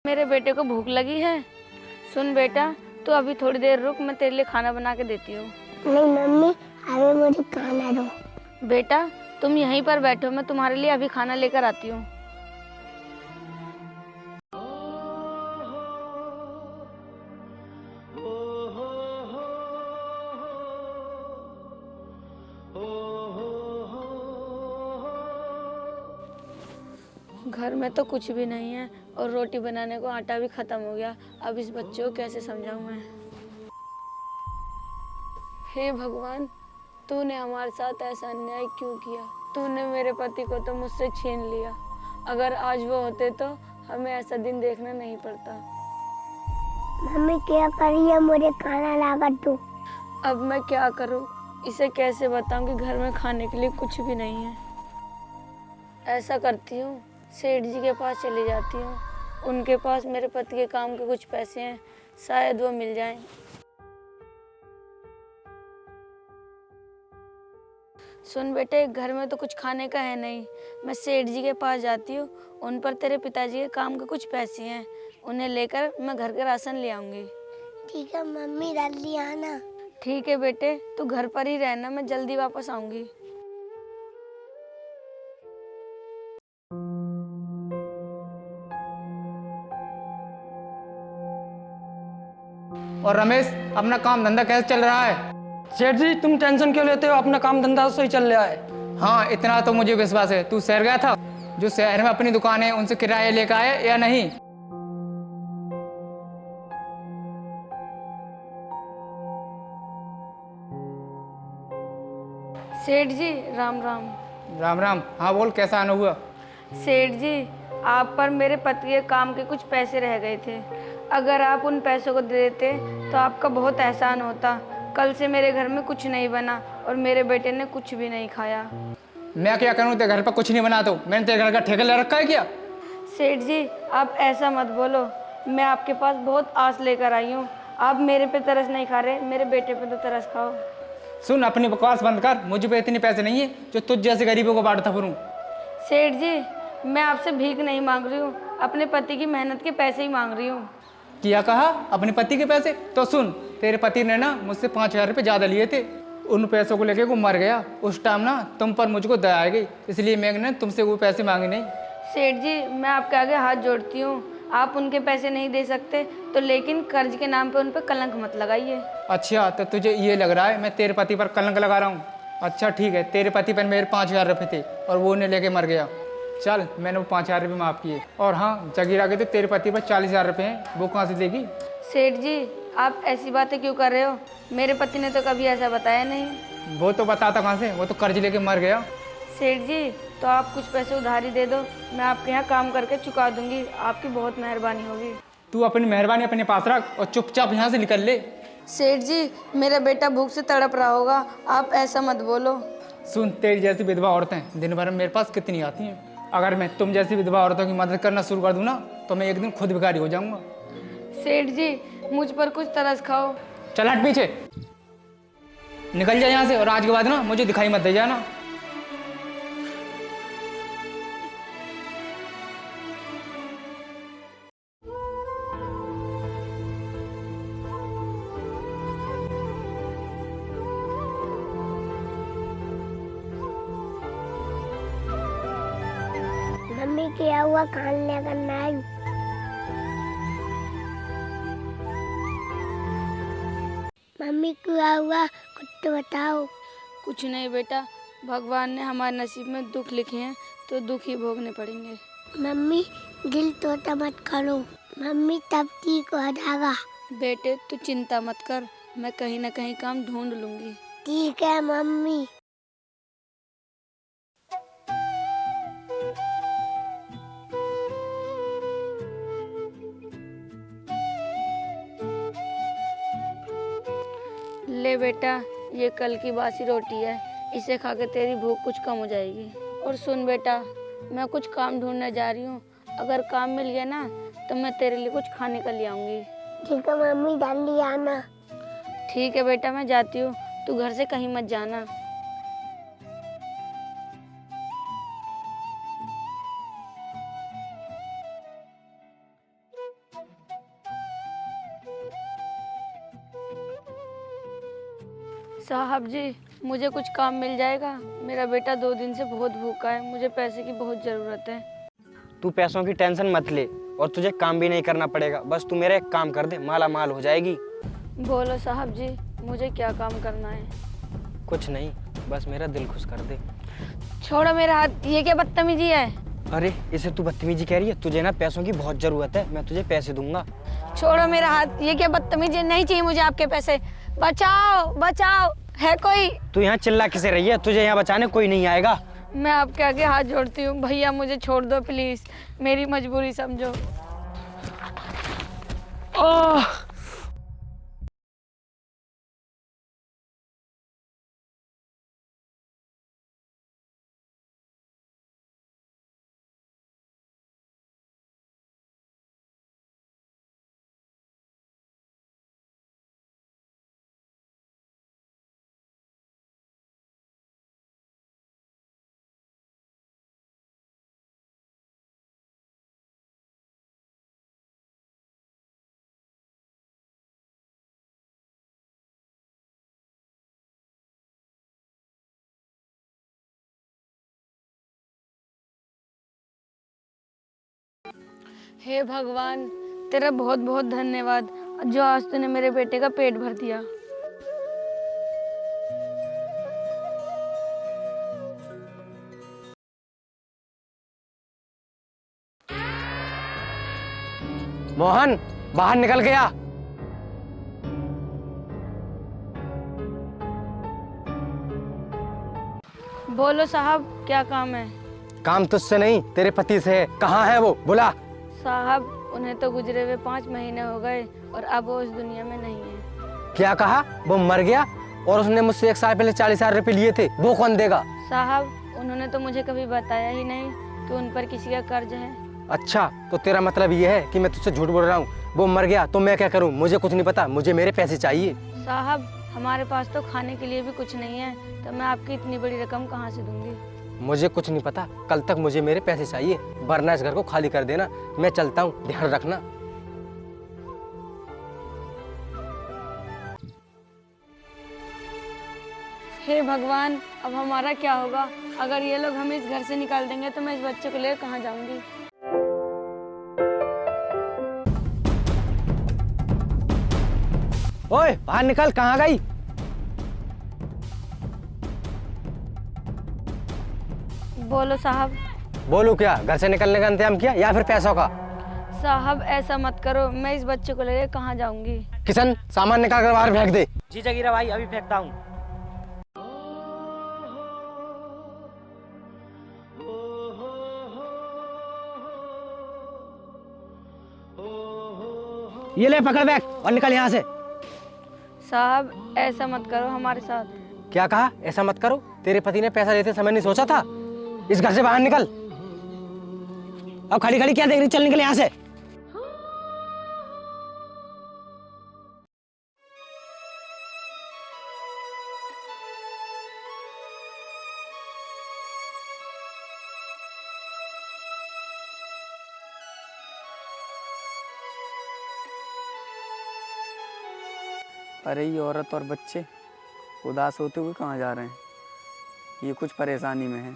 मेरे बेटे को भूख लगी है। सुन बेटा, तू अभी थोड़ी देर रुक, मैं तेरे लिए खाना बना के देती हूँ। नहीं मम्मी, अभी मुझे खाना दो। बेटा तुम यहीं पर बैठो, मैं तुम्हारे लिए अभी खाना लेकर आती हूँ। घर में तो कुछ भी नहीं है और रोटी बनाने को आटा भी खत्म हो गया। अब इस बच्चे को कैसे समझाऊं मैं। हे भगवान, तूने हमारे साथ ऐसा अन्याय क्यों किया। तूने मेरे पति को तो मुझसे छीन लिया। अगर आज वो होते तो हमें ऐसा दिन देखना नहीं पड़ता। मम्मी क्या करी है, मुझे खाना लाकर दो। अब मैं क्या करूं, इसे कैसे बताऊं कि घर में खाने के लिए कुछ भी नहीं है। ऐसा करती हूँ, सेठ जी के पास चली जाती हूँ। उनके पास मेरे पति के काम के कुछ पैसे हैं, शायद वो मिल जाएं। सुन बेटे, घर में तो कुछ खाने का है नहीं। मैं सेठ जी के पास जाती हूँ, उन पर तेरे पिताजी के काम के कुछ पैसे हैं, उन्हें लेकर मैं घर का राशन ले आऊंगी। ठीक है मम्मी, जल्दी आना। ठीक है बेटे, तू घर पर ही रहना, मैं जल्दी वापस आऊंगी। और रमेश, अपना काम धंधा कैसे चल रहा है? सेठ जी, तुम टेंशन क्यों लेते हो? अपना काम धंधा सही चल रहा है। हाँ, इतना तो मुझे विश्वास है। तू शहर गया था, जो शहर में अपनी दुकान है उनसे किराया लेकर आए या नहीं? सेठ जी राम राम। राम राम। हाँ बोल, कैसा आना हुआ? सेठ जी, आप पर मेरे पति के काम के कुछ पैसे रह गए थे। अगर आप उन पैसों को दे देते तो आपका बहुत एहसान होता। कल से मेरे घर में कुछ नहीं बना और मेरे बेटे ने कुछ भी नहीं खाया। मैं क्या करूँ, तेरे घर पर कुछ नहीं बना तो मैंने तेरे घर का ठेका ले रखा है क्या? सेठ जी, आप ऐसा मत बोलो। मैं आपके पास बहुत आस लेकर आई हूँ। आप मेरे पे तरस नहीं खा रहे, मेरे बेटे पे तो तरस खाओ। सुन, अपनी बकवास बंद कर। मुझे पे इतने पैसे नहीं है जो तुझ जैसे गरीबों को बांटता फिरूं। सेठ जी, मैं आपसे भीख नहीं मांग रही हूँ, अपने पति की मेहनत के पैसे ही मांग रही हूँ। क्या कहा? अपने पति के पैसे? तो सुन, तेरे पति ने ना मुझसे 5,000 रुपये ज़्यादा लिए थे। उन पैसों को लेके वो मर गया। उस टाइम ना तुम पर मुझको दया आ गई, इसलिए मैंने तुमसे वो पैसे मांगे नहीं। सेठ जी, मैं आपके आगे हाथ जोड़ती हूँ। आप उनके पैसे नहीं दे सकते तो लेकिन कर्ज के नाम पे उन पर कलंक मत लगाइए। अच्छा, तो तुझे ये लग रहा है मैं तेरे पति पर कलंक लगा रहा हूँ? अच्छा ठीक है, तेरे पति पर मेरे 5,000 रुपये थे और वो उन्हें लेके मर गया। चल, मैंने वो 5,000 रुपये माफ़ किए। और हाँ, जगीरा के तो तेरे पति पर 40,000 रुपये हैं, वो कहाँ से देगी? सेठ जी, आप ऐसी बातें क्यों कर रहे हो? मेरे पति ने तो कभी ऐसा बताया नहीं। वो तो बताता कहाँ से, वो तो कर्ज लेके मर गया। सेठ जी, तो आप कुछ पैसे उधारी दे दो, मैं आपके यहाँ काम करके चुका दूंगी। आपकी बहुत मेहरबानी होगी। तू अपनी मेहरबानी अपने पास रख और चुपचाप यहाँ से निकल ले। सेठ जी, मेरा बेटा भूख से तड़प रहा होगा, आप ऐसा मत बोलो। सुन, तेरी जैसी विधवा औरतें दिन भर में मेरे पास कितनी आती हैं। अगर मैं तुम जैसी विधवा औरतों की मदद करना शुरू कर दूँ ना, तो मैं एक दिन खुद भिखारी हो जाऊँगा। सेठ जी, मुझ पर कुछ तरस खाओ। चल हट पीछे, निकल जा यहाँ से। और आज के बाद ना मुझे दिखाई मत दे जाना। मम्मी क्या हुआ, खाने करना है? मम्मी क्या हुआ, कुछ तो बताओ। कुछ नहीं बेटा, भगवान ने हमारे नसीब में दुख लिखे हैं तो दुख ही भोगने पड़ेंगे। मम्मी दिल तोता मत करो, मम्मी तब ठीक हो जाएगा। बेटे तू चिंता मत कर, मैं कहीं ना कहीं काम ढूंढ लूंगी। ठीक है मम्मी। ले बेटा, ये कल की बासी रोटी है, इसे खा के तेरी भूख कुछ कम हो जाएगी। और सुन बेटा, मैं कुछ काम ढूंढने जा रही हूँ, अगर काम मिल गया ना तो मैं तेरे लिए कुछ खाने का ले आऊंगी। ठीक है मम्मी, जल्दी आना। ठीक है बेटा, मैं जाती हूँ, तू घर से कहीं मत जाना। साहब जी, मुझे कुछ काम मिल जाएगा? मेरा बेटा 2 दिन से बहुत भूखा है, मुझे पैसे की बहुत ज़रूरत है। तू पैसों की टेंशन मत ले और तुझे काम भी नहीं करना पड़ेगा। बस तू मेरा एक काम कर दे, माला माल हो जाएगी। बोलो साहब जी, मुझे क्या काम करना है? कुछ नहीं, बस मेरा दिल खुश कर दे। छोड़ो मेरा हाथ, ये क्या बदतमीजी है? अरे इसे तू बदतमीजी कह रही है? तुझे ना पैसों की बहुत ज़रूरत है, मैं तुझे पैसे दूंगा। छोड़ो मेरा हाथ, ये क्या बदतमीजी है? नहीं चाहिए मुझे आपके पैसे। बचाओ बचाओ, है कोई? तू यहाँ चिल्ला किसे रही है? तुझे यहाँ बचाने कोई नहीं आएगा। मैं आपके आगे हाथ जोड़ती हूँ, भैया मुझे छोड़ दो प्लीज, मेरी मजबूरी समझो। हे भगवान, तेरा बहुत बहुत धन्यवाद जो आज तूने मेरे बेटे का पेट भर दिया। मोहन, बाहर निकल गया। बोलो साहब, क्या काम है? काम तुझसे नहीं, तेरे पति से है। कहाँ है वो? बुला। साहब, उन्हें तो गुजरे हुए 5 महीने हो गए और अब वो इस दुनिया में नहीं है। क्या कहा? वो मर गया? और उसने मुझसे 1 साल पहले 40,000 रुपये लिए थे, वो कौन देगा? साहब, उन्होंने तो मुझे कभी बताया ही नहीं कि उन पर किसी का कर्ज है। अच्छा, तो तेरा मतलब ये है कि मैं तुझसे झूठ बोल रहा हूँ? वो मर गया तो मैं क्या करूँ? मुझे कुछ नहीं पता, मुझे मेरे पैसे चाहिए। साहब, हमारे पास तो खाने के लिए भी कुछ नहीं है, तो मैं आपकी इतनी बड़ी रकम कहाँ से दूंगी? मुझे कुछ नहीं पता, कल तक मुझे मेरे पैसे चाहिए, वरना इस घर को खाली कर देना। मैं चलता हूँ, ध्यान रखना। हे भगवान, अब हमारा क्या होगा? अगर ये लोग हमें इस घर से निकाल देंगे तो मैं इस बच्चे को लेकर कहाँ जाऊंगी? ओए, बाहर निकल, कहाँ गई? बोलो साहब। बोलू क्या? घर से निकलने का इंतजाम किया या फिर पैसों का? साहब, ऐसा मत करो, मैं इस बच्चे को लेकर कहाँ जाऊंगी? किशन, सामान निकाल कर बाहर फेंक दे। जी जगीरा भाई, अभी फेंकता हूँ। ये ले, पकड़ बैग और निकल यहाँ से। साहब, ऐसा मत करो हमारे साथ। क्या कहा? ऐसा मत करो? तेरे पति ने पैसा लेते समय नहीं सोचा था? इस घर से बाहर निकल। अब खड़ी खड़ी क्या देख रही? चल निकल यहाँ से। अरे ये औरत और बच्चे उदास होते हुए कहाँ जा रहे हैं? ये कुछ परेशानी में है।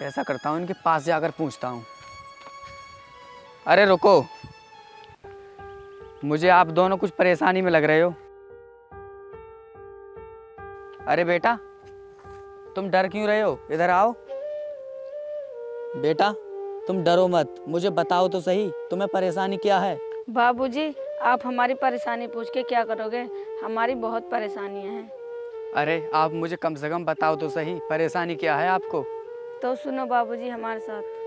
ऐसा करता हूँ, इनके पास जाकर पूछता हूँ। अरे रुको, मुझे आप दोनों कुछ परेशानी में लग रहे हो। अरे बेटा, तुम डर क्यों रहे हो? इधर आओ। बेटा, तुम डरो मत, मुझे बताओ तो सही, तुम्हें परेशानी क्या है? बाबूजी, आप हमारी परेशानी पूछ के क्या करोगे? हमारी बहुत परेशानियां हैं। अरे आप मुझे कम से कम बताओ तो सही, परेशानी क्या है आपको? तो सुनो बाबूजी हमारे साथ।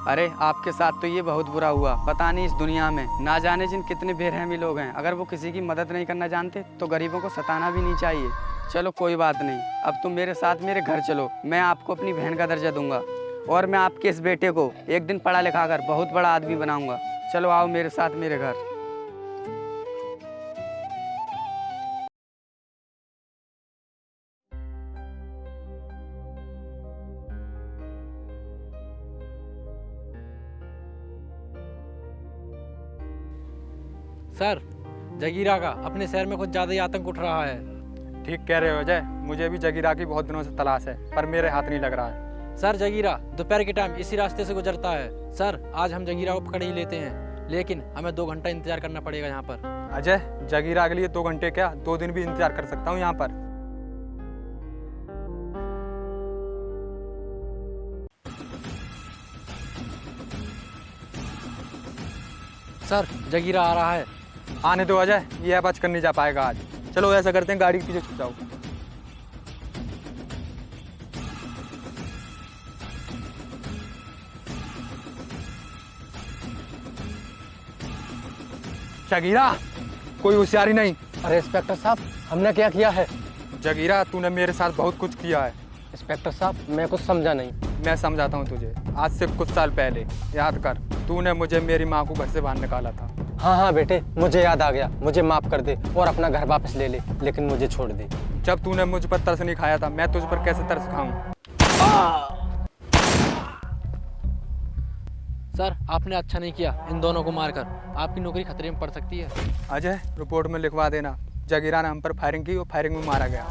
अरे आपके साथ तो ये बहुत बुरा हुआ। पता नहीं इस दुनिया में ना जाने जिन कितने बेरहमी लोग हैं। अगर वो किसी की मदद नहीं करना जानते तो गरीबों को सताना भी नहीं चाहिए। चलो कोई बात नहीं, अब तुम मेरे साथ मेरे घर चलो, मैं आपको अपनी बहन का दर्जा दूंगा और मैं आपके इस बेटे को एक दिन पढ़ा लिखा कर बहुत बड़ा आदमी बनाऊंगा। चलो आओ मेरे साथ मेरे घर। सर, जगीरा का अपने शहर में कुछ ज़्यादा ही आतंक उठ रहा है। ठीक कह रहे हो अजय, मुझे भी जगीरा की बहुत दिनों से तलाश है, पर मेरे हाथ नहीं लग रहा है। सर, जगीरा दोपहर के टाइम इसी रास्ते से गुजरता है। सर, आज हम जगीरा को पकड़ ही लेते हैं, लेकिन हमें 2 घंटा इंतजार करना पड़ेगा यहाँ पर। अजय, जगीरा के लिए 2 घंटे क्या, 2 दिन भी इंतजार कर सकता हूँ यहाँ पर। सर, जगीरा आ रहा है। आने दो अजय, ये बच कर नहीं जा पाएगा आज। चलो ऐसा करते हैं, गाड़ी के पीछे छुप जाओ। जगीरा, कोई होशियारी नहीं। अरे इंस्पेक्टर साहब, हमने क्या किया है? जगीरा, तूने मेरे साथ बहुत कुछ किया है। इंस्पेक्टर साहब, मैं कुछ समझा नहीं। मैं समझाता हूँ तुझे। आज से कुछ साल पहले, याद कर, तूने मुझे मेरी माँ को घर से बाहर निकाला था। हाँ हाँ बेटे, मुझे याद आ गया। मुझे माफ़ कर दे और अपना घर वापस ले ले, लेकिन मुझे छोड़ दे। जब तूने मुझ पर तरस नहीं खाया था, मैं तुझ पर कैसे तरस खाऊं? सर, आपने अच्छा नहीं किया इन दोनों को मारकर। आपकी नौकरी खतरे में पड़ सकती है। अजय, रिपोर्ट में लिखवा देना, जगीरा ने हम पर फायरिंग की और फायरिंग में मारा गया।